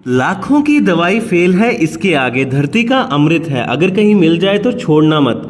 लाखों की दवाई फेल है इसके आगे, धरती का अमृत है, अगर कहीं मिल जाए तो छोड़ना मत।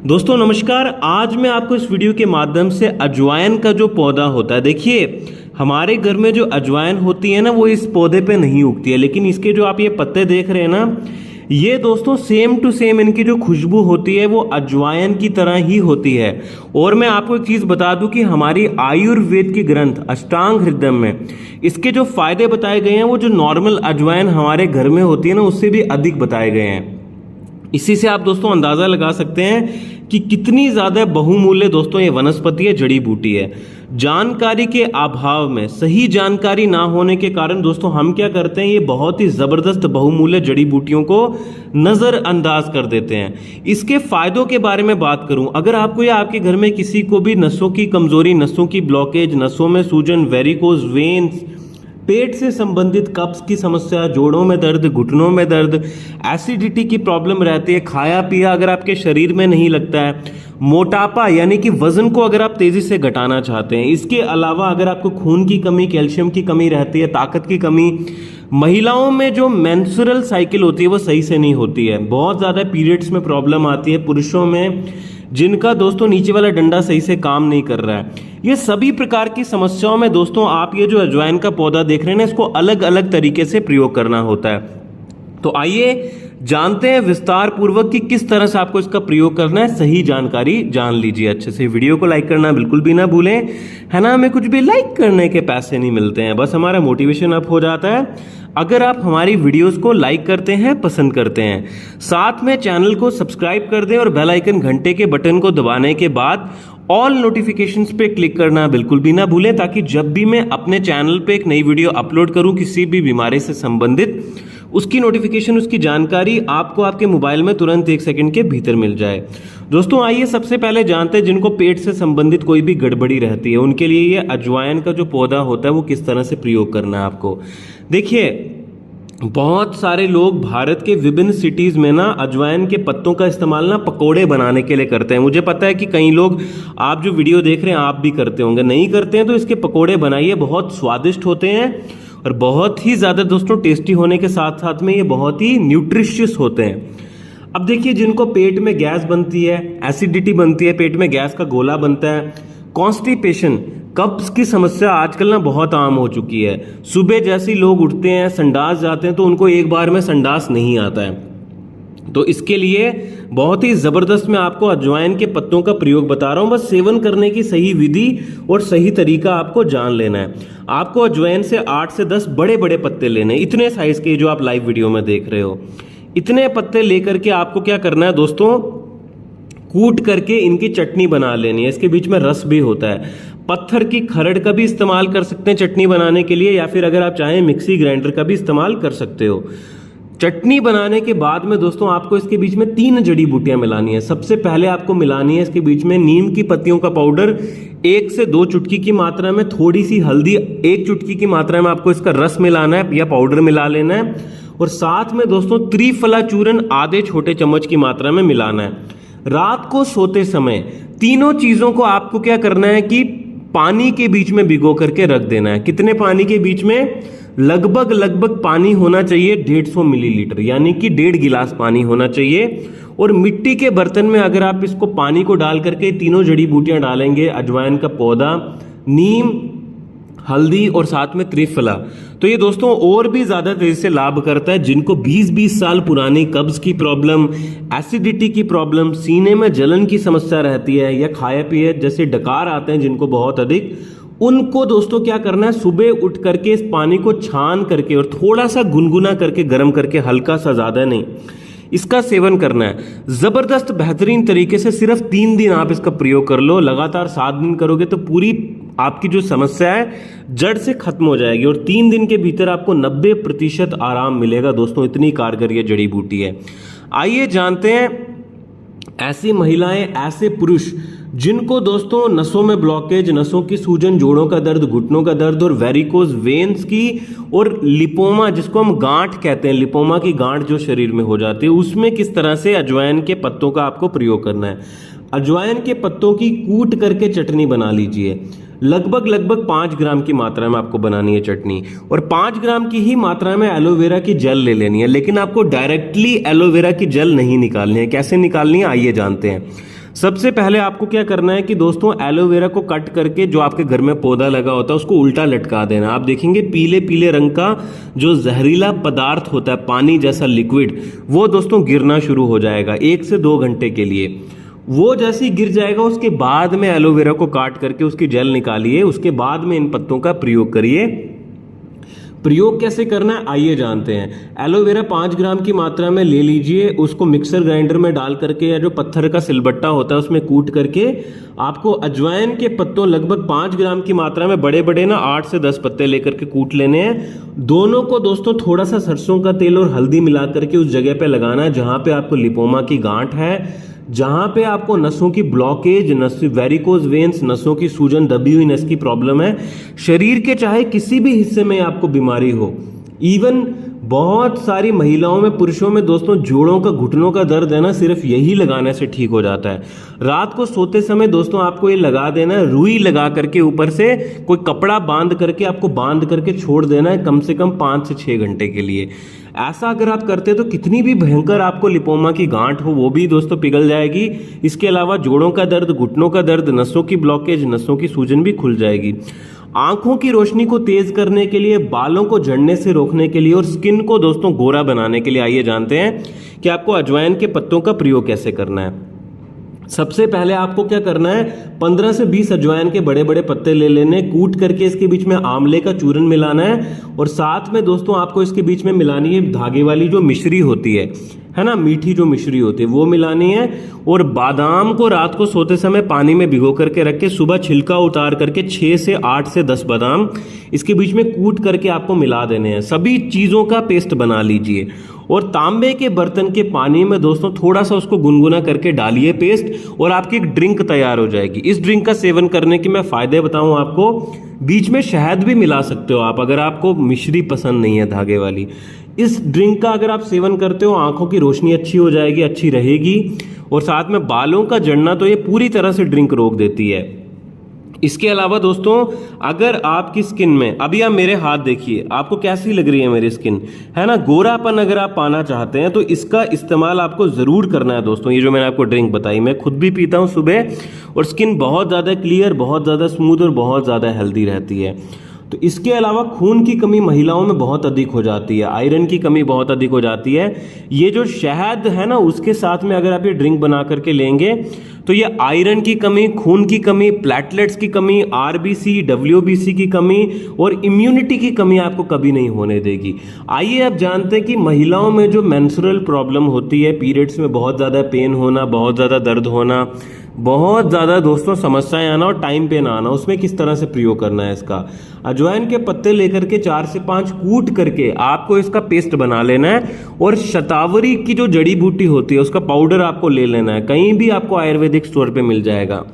दोस्तों नमस्कार, आज मैं आपको इस वीडियो के माध्यम से अजवाइन का जो पौधा होता है, देखिए हमारे घर में जो अजवाइन होती है ना वो इस पौधे पे नहीं उगती है, लेकिन इसके जो आप ये पत्ते देख रहे हैं ना, ये दोस्तों सेम टू सेम इनकी जो खुशबू होती है वो अजवाइन की तरह ही होती है। और मैं आपको एक चीज बता दूं कि हमारी आयुर्वेद की ग्रंथ अष्टांग हृदय में इसके जो फायदे बताए गए हैं वो जो नॉर्मल अजवाइन हमारे घर में होती है ना उससे भी अधिक बताए गए हैं। इसी से आप दोस्तों अंदाजा लगा सकते हैं कि कितनी ज्यादा बहुमूल्य दोस्तों ये वनस्पति है, जड़ी बूटी है। जानकारी के अभाव में, सही जानकारी ना होने के कारण दोस्तों हम क्या करते हैं, ये बहुत ही जबरदस्त बहुमूल्य जड़ी बूटियों को नजरअंदाज कर देते हैं। इसके फायदों के बारे में बात करूं, अगर आपको या आपके घर में किसी को भी नसों की कमजोरी, नसों की ब्लॉकेज, नसों में सूजन, वेरिकोज वेन्स, पेट से संबंधित कब्ज की समस्या, जोड़ों में दर्द, घुटनों में दर्द, एसिडिटी की प्रॉब्लम रहती है, खाया पिया अगर आपके शरीर में नहीं लगता है, मोटापा यानी कि वजन को अगर आप तेजी से घटाना चाहते हैं, इसके अलावा अगर आपको खून की कमी, कैल्शियम की कमी रहती है, ताकत की कमी, महिलाओं में जो मेंस्ट्रुअल साइकिल होती है वो सही से नहीं होती है, बहुत ज़्यादा पीरियड्स में प्रॉब्लम आती है, पुरुषों में जिनका दोस्तों नीचे वाला डंडा सही से काम नहीं कर रहा है, ये सभी प्रकार की समस्याओं में दोस्तों आप ये जो अजवाइन का पौधा देख रहे हैं ना, इसको अलग अलग तरीके से प्रयोग करना होता है। तो आइए जानते हैं विस्तार पूर्वक कि किस तरह से आपको इसका प्रयोग करना है। सही जानकारी जान लीजिए अच्छे से। वीडियो को लाइक करना बिल्कुल भी ना भूलें, है ना, हमें कुछ भी लाइक करने के पैसे नहीं मिलते हैं, बस हमारा मोटिवेशन अप हो जाता है अगर आप हमारी वीडियोस को लाइक करते हैं, पसंद करते हैं। साथ में चैनल को सब्सक्राइब कर दें और बेल आइकन घंटे के बटन को दबाने के बाद ऑल नोटिफिकेशंस पे क्लिक करना बिल्कुल भी ना भूलें, ताकि जब भी मैं अपने चैनल पे एक नई वीडियो अपलोड करूं किसी भी बीमारी से संबंधित, उसकी नोटिफिकेशन, उसकी जानकारी आपको आपके मोबाइल में तुरंत 1 सेकंड के भीतर मिल जाए। दोस्तों आइए सबसे पहले जानते हैं जिनको पेट से संबंधित कोई भी गड़बड़ी रहती है उनके लिए ये अजवाइन का जो पौधा होता है वो किस तरह से प्रयोग करना है आपको। देखिए बहुत सारे लोग भारत के विभिन्न सिटीज में ना अजवाइन के पत्तों का इस्तेमाल ना पकोड़े बनाने के लिए करते हैं। मुझे पता है कि कई लोग, आप जो वीडियो देख रहे हैं आप भी करते होंगे, नहीं करते हैं तो इसके पकोड़े बनाइए, बहुत स्वादिष्ट होते हैं और बहुत ही ज़्यादा दोस्तों टेस्टी होने के साथ साथ में ये बहुत ही न्यूट्रिशियस होते हैं। अब देखिए जिनको पेट में गैस बनती है, एसिडिटी बनती है, पेट में गैस का गोला बनता है, कॉन्स्टिपेशन, कब्ज की समस्या आजकल ना बहुत आम हो चुकी है। सुबह जैसे ही लोग उठते हैं, संडास जाते हैं तो उनको एक बार में संडास नहीं आता है, तो इसके लिए बहुत ही जबरदस्त मैं आपको अजवाइन के पत्तों का प्रयोग बता रहा हूं। बस सेवन करने की सही विधि और सही तरीका आपको जान लेना है। आपको अजवाइन से 8 से 10 बड़े बड़े पत्ते लेने, इतने साइज के जो आप लाइव वीडियो में देख रहे हो, इतने पत्ते लेकर के आपको क्या करना है दोस्तों, कूट करके इनकी चटनी बना लेनी है। इसके बीच में रस भी होता है। पत्थर की खरड़ का भी इस्तेमाल कर सकते हैं चटनी बनाने के लिए, या फिर अगर आप चाहें मिक्सी ग्राइंडर का भी इस्तेमाल कर सकते हो। चटनी बनाने के बाद में दोस्तों आपको इसके बीच में 3 जड़ी बूटियां मिलानी है। सबसे पहले आपको मिलानी है इसके बीच में नीम की पत्तियों का पाउडर 1 से 2 चुटकी की मात्रा में, थोड़ी सी हल्दी 1 चुटकी की मात्रा में आपको इसका रस मिलाना है या पाउडर मिला लेना है, और साथ में दोस्तों त्रिफला चूर्ण आधे छोटे चम्मच की मात्रा में मिलाना है। रात को सोते समय तीनों चीजों को आपको क्या करना है कि पानी के बीच में भिगो करके रख देना है। कितने पानी के बीच में, लगभग पानी होना चाहिए 150 मिलीलीटर, यानी कि 1.5 गिलास पानी होना चाहिए। और मिट्टी के बर्तन में अगर आप इसको पानी को डाल करके तीनों जड़ी बूटियां डालेंगे, अजवाइन का पौधा, नीम, हल्दी और साथ में त्रिफला, तो ये दोस्तों और भी ज्यादा तेजी से लाभ करता है। जिनको 20-20 साल पुरानी कब्ज की प्रॉब्लम, एसिडिटी की प्रॉब्लम, सीने में जलन की समस्या रहती है, या खाया पिए जैसे डकार आते हैं जिनको बहुत अधिक, उनको दोस्तों क्या करना है, सुबह उठ करके इस पानी को छान करके और थोड़ा सा गुनगुना करके गर्म करके, हल्का सा, ज्यादा नहीं, इसका सेवन करना है। जबरदस्त बेहतरीन तरीके से सिर्फ 3 दिन आप इसका प्रयोग कर लो। लगातार 7 दिन करोगे तो पूरी आपकी जो समस्या है जड़ से खत्म हो जाएगी, और 3 दिन के भीतर आपको 90% आराम मिलेगा दोस्तों। इतनी कारगर ये जड़ी बूटी है। आइए जानते हैं ऐसी महिलाएं, ऐसे पुरुष जिनको दोस्तों नसों में ब्लॉकेज, नसों की सूजन, जोड़ों का दर्द, घुटनों का दर्द और वेरिकोज वेन्स की और लिपोमा, जिसको हम गांठ कहते हैं, लिपोमा की गांठ जो शरीर में हो जाती है, उसमें किस तरह से अजवाइन के पत्तों का आपको प्रयोग करना है। अजवाइन के पत्तों की कूट करके चटनी बना लीजिए। लगभग 5 ग्राम की मात्रा में आपको बनानी है चटनी, और 5 ग्राम की ही मात्रा में एलोवेरा की जेल ले लेनी है। लेकिन आपको डायरेक्टली एलोवेरा की जेल नहीं निकालनी है। कैसे निकालनी है आइए जानते हैं। सबसे पहले आपको क्या करना है कि दोस्तों एलोवेरा को कट करके जो आपके घर में पौधा लगा होता है उसको उल्टा लटका देना। आप देखेंगे पीले पीले रंग का जो जहरीला पदार्थ होता है, पानी जैसा लिक्विड, वो दोस्तों गिरना शुरू हो जाएगा 1 से 2 घंटे के लिए। वो जैसे ही गिर जाएगा उसके बाद में एलोवेरा को काट करके उसकी जेल निकालिए, उसके बाद में इन पत्तों का प्रयोग करिए। प्रयोग कैसे करना है आइए जानते हैं। एलोवेरा 5 ग्राम की मात्रा में ले लीजिए, उसको मिक्सर ग्राइंडर में डाल करके या जो पत्थर का सिलबट्टा होता है उसमें कूट करके आपको अजवाइन के पत्तों लगभग 5 ग्राम की मात्रा में बड़े बड़े ना 8 से 10 पत्ते लेकर के कूट लेने हैं। दोनों को दोस्तों थोड़ा सा सरसों का तेल और हल्दी मिला करके उस जगह पे लगाना है जहां पे आपको लिपोमा की गांठ है, जहां पे आपको नसों की ब्लॉकेज, वेरिकोज वेन्स, नसों की सूजन, दबी हुई नस की प्रॉब्लम है, शरीर के चाहे किसी भी हिस्से में आपको बीमारी हो, इवन बहुत सारी महिलाओं में, पुरुषों में दोस्तों जोड़ों का, घुटनों का दर्द है ना, सिर्फ यही लगाने से ठीक हो जाता है। रात को सोते समय दोस्तों आपको ये लगा देना है, रुई लगा करके ऊपर से कोई कपड़ा बांध करके आपको बांध करके छोड़ देना है कम से कम 5 से 6 घंटे के लिए। ऐसा अगर आप करते हैं तो कितनी भी भयंकर आपको लिपोमा की गांठ हो वो भी दोस्तों पिघल जाएगी। इसके अलावा जोड़ों का दर्द, घुटनों का दर्द, नसों की ब्लॉकेज, नसों की सूजन भी खुल जाएगी। आंखों की रोशनी को तेज करने के लिए, बालों को झड़ने से रोकने के लिए और स्किन को दोस्तों गोरा बनाने के लिए आइए जानते हैं कि आपको अजवाइन के पत्तों का प्रयोग कैसे करना है। सबसे पहले आपको क्या करना है, 15 से 20 अजवाइन के बड़े बड़े पत्ते ले लेने, कूट करके इसके बीच में आंवले का चूरन मिलाना है और साथ में दोस्तों आपको इसके बीच में मिलानी है धागे वाली जो मिश्री होती है ना, मीठी जो मिश्री होती है वो मिलानी है। और बादाम को रात को सोते समय पानी में भिगो करके रख के सुबह छिलका उतार करके 6 से 8 से 10 बादाम इसके बीच में कूट करके आपको मिला देने हैं। सभी चीजों का पेस्ट बना लीजिए और तांबे के बर्तन के पानी में दोस्तों थोड़ा सा उसको गुनगुना करके डालिए पेस्ट, और आपकी एक ड्रिंक तैयार हो जाएगी। इस ड्रिंक का सेवन करने के मैं फायदे बताऊं आपको। बीच में शहद भी मिला सकते हो आप अगर आपको मिश्री पसंद नहीं है धागे वाली। इस ड्रिंक का अगर आप सेवन करते हो आंखों की रोशनी अच्छी हो जाएगी, अच्छी रहेगी, और साथ में बालों का झड़ना तो ये पूरी तरह से ड्रिंक रोक देती है। इसके अलावा दोस्तों अगर आपकी स्किन में, अभी आप मेरे हाथ देखिए, आपको कैसी लग रही है मेरी स्किन, है ना, गोरापन अगर आप पाना चाहते हैं तो इसका इस्तेमाल आपको जरूर करना है दोस्तों। ये जो मैंने आपको ड्रिंक बताई मैं खुद भी पीता हूं सुबह, और स्किन बहुत ज्यादा क्लियर, बहुत ज्यादा स्मूथ और बहुत ज्यादा हेल्दी रहती है। तो इसके अलावा खून की कमी महिलाओं में बहुत अधिक हो जाती है, आयरन की कमी बहुत अधिक हो जाती है। ये जो शहद है ना उसके साथ में अगर आप ये ड्रिंक बना करके लेंगे तो ये आयरन की कमी, खून की कमी, प्लेटलेट्स की कमी, आरबीसी, डब्ल्यूबीसी की कमी और इम्यूनिटी की कमी आपको कभी नहीं होने देगी। आइए अब जानते हैं कि महिलाओं में जो मेंस्ट्रुअल प्रॉब्लम होती है, पीरियड्स में बहुत ज़्यादा पेन होना, बहुत ज़्यादा दर्द होना, बहुत ज़्यादा दोस्तों समस्याएं आना और टाइम पे ना आना, उसमें किस तरह से प्रयोग करना है इसका। अजवाइन के पत्ते लेकर के 4 से 5 कूट करके आपको इसका पेस्ट बना लेना है, और शतावरी की जो जड़ी बूटी होती है उसका पाउडर आपको ले लेना है। कहीं भी आपको आयुर्वेदिक स्टोर पे मिल जाएगा।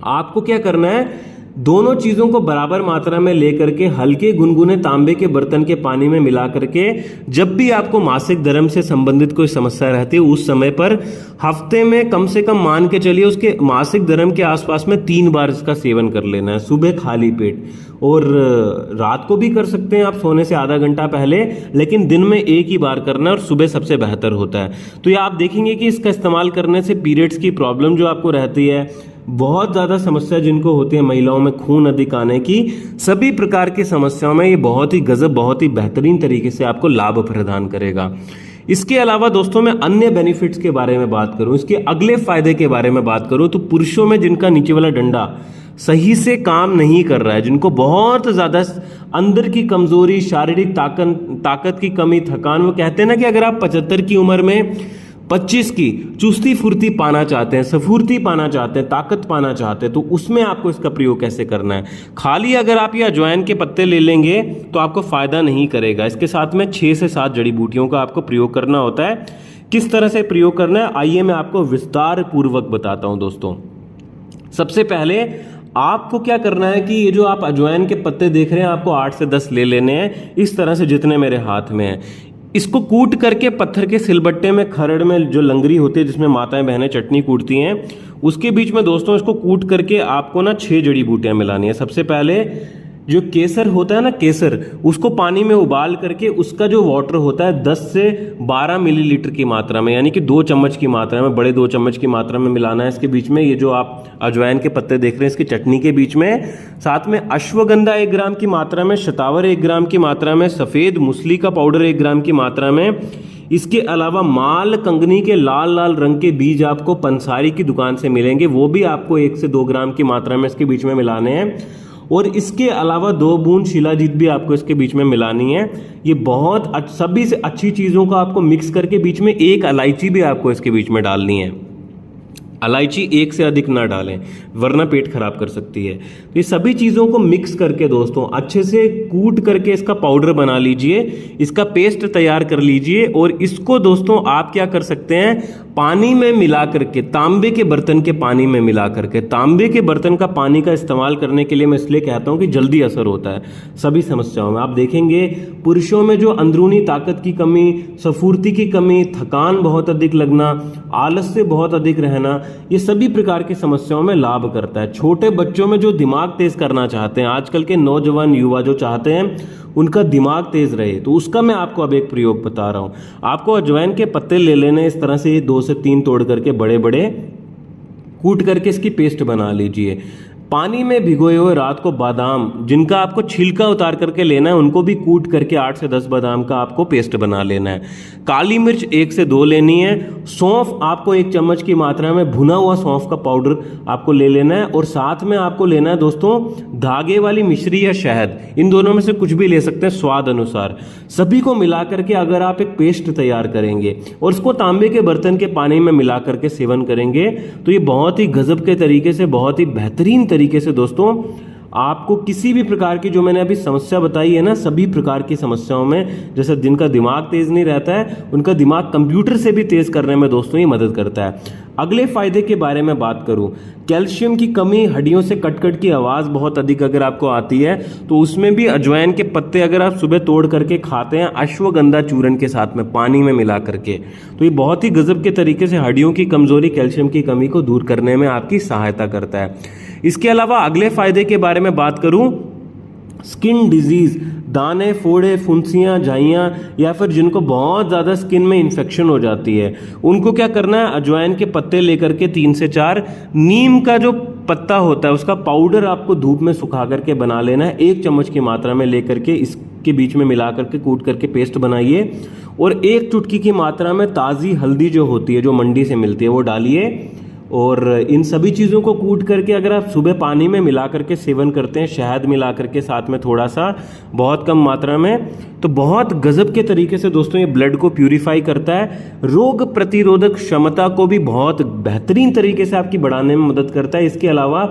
आपको क्या करना है, दोनों चीजों को बराबर मात्रा में लेकर के हल्के गुनगुने तांबे के बर्तन के पानी में मिला करके जब भी आपको मासिक धर्म से संबंधित कोई समस्या रहती है उस समय पर हफ्ते में कम से कम मान के चलिए उसके मासिक धर्म के आसपास में 3 बार इसका सेवन कर लेना है, सुबह खाली पेट, और रात को भी कर सकते हैं आप सोने से आधा घंटा पहले, लेकिन दिन में एक ही बार करना है और सुबह सबसे बेहतर होता है। तो ये आप देखेंगे कि इसका इस्तेमाल करने से पीरियड्स की प्रॉब्लम जो आपको रहती है, बहुत ज़्यादा समस्या जिनको होती है महिलाओं में खून अधिक आने की, सभी प्रकार की समस्याओं में ये बहुत ही गजब, बहुत ही बेहतरीन तरीके से आपको लाभ प्रदान करेगा। इसके अलावा दोस्तों मैं अन्य बेनिफिट्स के बारे में बात करूं, इसके अगले फायदे के बारे में बात करूं तो पुरुषों में जिनका नीचे वाला डंडा सही से काम नहीं कर रहा है, जिनको बहुत ज्यादा अंदर की कमजोरी, शारीरिक ताकत की कमी, थकान, वो कहते हैं ना कि अगर आप 75 की उम्र में 25 की चुस्ती फुर्ती पाना चाहते हैं, सफुर्ती पाना चाहते हैं, ताकत पाना चाहते हैं, तो उसमें आपको इसका प्रयोग कैसे करना है। खाली अगर आप ये अजवाइन के पत्ते ले लेंगे तो आपको फायदा नहीं करेगा, इसके साथ में 6 से 7 जड़ी बूटियों का आपको प्रयोग करना होता है। किस तरह से प्रयोग करना है आइए मैं आपको विस्तार पूर्वक बताता हूं दोस्तों। सबसे पहले आपको क्या करना है कि ये जो आप अजवाइन के पत्ते देख रहे हैं आपको 8 से 10 ले लेने हैं, इस तरह से जितने मेरे हाथ में हैं। इसको कूट करके पत्थर के सिलबट्टे में, खरड़ में जो लंगरी होती है जिसमें माताएं बहनें चटनी कूटती हैं, उसके बीच में दोस्तों इसको कूट करके आपको ना 6 जड़ी बूटियां मिलानी है। सबसे पहले जो केसर होता है ना, केसर, उसको पानी में उबाल करके उसका जो वाटर होता है 10 से 12 मिलीलीटर की मात्रा में, यानी कि 2 चम्मच की मात्रा में, बड़े 2 चम्मच की मात्रा में मिलाना है इसके बीच में। ये जो आप अजवाइन के पत्ते देख रहे हैं इसकी चटनी के बीच में, साथ में अश्वगंधा 1 ग्राम की मात्रा में, शतावर 1 ग्राम की मात्रा में, सफ़ेद मूसली का पाउडर 1 ग्राम की मात्रा में। इसके अलावा माल कंगनी के लाल लाल रंग के बीज आपको पंसारी की दुकान से मिलेंगे, वो भी आपको 1 से 2 ग्राम की मात्रा में इसके बीच में मिलाने हैं। और इसके अलावा 2 बूंद शिलाजीत भी आपको इसके बीच में मिलानी है। ये बहुत सभी से अच्छी चीज़ों को आपको मिक्स करके बीच में 1 इलायची भी आपको इसके बीच में डालनी है। इलायची 1 से अधिक ना डालें वरना पेट खराब कर सकती है। तो ये सभी चीज़ों को मिक्स करके दोस्तों अच्छे से कूट करके इसका पाउडर बना लीजिए, इसका पेस्ट तैयार कर लीजिए। और इसको दोस्तों आप क्या कर सकते हैं, पानी में मिला करके, तांबे के बर्तन के पानी में मिला करके, तांबे के बर्तन का पानी का इस्तेमाल करने के लिए मैं इसलिए कहता हूं कि जल्दी असर होता है सभी समस्याओं में। आप देखेंगे पुरुषों में जो अंदरूनी ताकत की कमी, स्फूर्ति की कमी, थकान बहुत अधिक लगना, आलस से बहुत अधिक रहना, ये सभी प्रकार की समस्याओं में लाभ करता है। छोटे बच्चों में जो दिमाग तेज करना चाहते हैं, आजकल के नौजवान युवा जो चाहते हैं उनका दिमाग तेज रहे, तो उसका मैं आपको अब एक प्रयोग बता रहा हूं। आपको अजवाइन के पत्ते ले लेने, इस तरह से 2 से 3 तोड़ करके बड़े बड़े कूट करके इसकी पेस्ट बना लीजिए। पानी में भिगोए हुए रात को बादाम, जिनका आपको छिलका उतार करके लेना है, उनको भी कूट करके 8 से 10 बादाम का आपको पेस्ट बना लेना है। काली मिर्च 1 से 2 लेनी है। सौंफ आपको 1 चम्मच की मात्रा में भुना हुआ सौंफ का पाउडर आपको ले लेना है। और साथ में आपको लेना है दोस्तों धागे वाली मिश्री या शहद, इन दोनों में से कुछ भी ले सकते हैं स्वाद अनुसार। सभी को मिला करके अगर आप एक पेस्ट तैयार करेंगे और इसको तांबे के बर्तन के पानी में मिला करके सेवन करेंगे, तो ये बहुत ही गजब के तरीके से, बहुत ही बेहतरीन तरीके से दोस्तों आपको किसी भी प्रकार की, जो मैंने अभी समस्या बताई है ना, सभी प्रकार की समस्याओं में, जैसे जिनका दिमाग तेज नहीं रहता है उनका दिमाग कंप्यूटर से भी तेज करने में दोस्तों ये मदद करता है। अगले फायदे के बारे में बात करूं, कैल्शियम की कमी, हड्डियों से कट की आवाज़ बहुत अधिक अगर आपको आती है, तो उसमें भी अजवाइन के पत्ते अगर आप सुबह तोड़ करके खाते हैं अश्वगंधा चूर्ण के साथ में पानी में मिला करके, तो ये बहुत ही गजब के तरीके से हड्डियों की कमजोरी, कैल्शियम की कमी को दूर करने में आपकी सहायता करता है। इसके अलावा अगले फायदे के बारे में बात करूं, स्किन डिजीज, दाने, फोड़े, फुंसियाँ, झाइयाँ, या फिर जिनको बहुत ज़्यादा स्किन में इन्फेक्शन हो जाती है, उनको क्या करना है, अजवाइन के पत्ते लेकर के 3 से 4, नीम का जो पत्ता होता है उसका पाउडर आपको धूप में सुखा करके बना लेना है। 1 चम्मच की मात्रा में लेकर के इसके बीच में मिला करके कूट करके पेस्ट बनाइए। और 1 चुटकी की मात्रा में ताज़ी हल्दी जो होती है, जो मंडी से मिलती है, वो डालिए। और इन सभी चीज़ों को कूट करके अगर आप सुबह पानी में मिला करके सेवन करते हैं, शहद मिला करके साथ में थोड़ा सा, बहुत कम मात्रा में, तो बहुत गजब के तरीके से दोस्तों ये ब्लड को प्यूरिफाई करता है, रोग प्रतिरोधक क्षमता को भी बहुत बेहतरीन तरीके से आपकी बढ़ाने में मदद करता है। इसके अलावा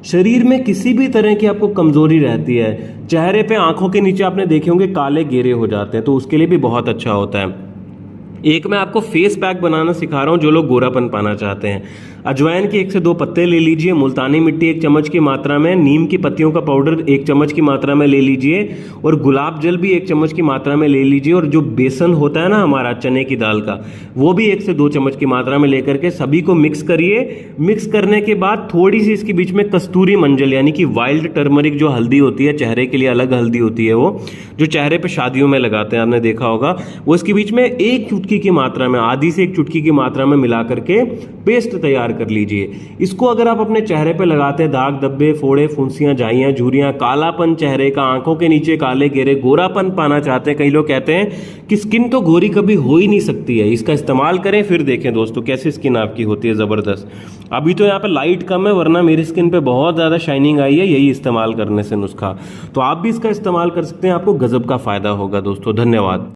शरीर में किसी भी तरह की आपको कमजोरी रहती है, चेहरे पे, आंखों के नीचे आपने देखे होंगे काले घेरे हो जाते हैं, तो उसके लिए भी बहुत अच्छा होता है। एक मैं आपको फेस पैक बनाना सिखा रहा हूँ जो लोग गोरापन पाना चाहते हैं। अजवाइन के 1 से 2 पत्ते ले लीजिए, मुल्तानी मिट्टी 1 चम्मच की मात्रा में, नीम की पत्तियों का पाउडर 1 चम्मच की मात्रा में ले लीजिए, और गुलाब जल भी 1 चम्मच की मात्रा में ले लीजिए। और जो बेसन होता है ना हमारा चने की दाल का, वो भी 1 से 2 चम्मच की मात्रा में लेकर के सभी को मिक्स करिए। मिक्स करने के बाद थोड़ी सी इसके बीच में कस्तूरी मंजल, यानी कि वाइल्ड टर्मरिक जो हल्दी होती है, चेहरे के लिए अलग हल्दी होती है, वो जो चेहरे पे शादियों में लगाते हैं, आपने देखा होगा, वो इसके बीच में 1 चुटकी की मात्रा में, आधी से 1 चुटकी की मात्रा में मिला करके पेस्ट तैयार कर लीजिए। इसको अगर आप अपने चेहरे पे लगाते हैं, दाग धब्बे, फोड़े, फुंसियां, झाइयां, झुर्रियां, कालापन चेहरे का, आंखों के नीचे काले घेरे, गोरापन पाना चाहते हैं, कई लोग कहते हैं कि स्किन तो गोरी कभी हो ही नहीं सकती है, इसका इस्तेमाल करें फिर देखें दोस्तों कैसी स्किन आपकी होती है जबरदस्त। अभी तो यहाँ पे लाइट कम है, वरना मेरी स्किन पे बहुत ज्यादा शाइनिंग आई है यही इस्तेमाल करने से नुस्खा। तो आप भी इसका इस्तेमाल कर सकते हैं, आपको गजब का फायदा होगा दोस्तों। धन्यवाद।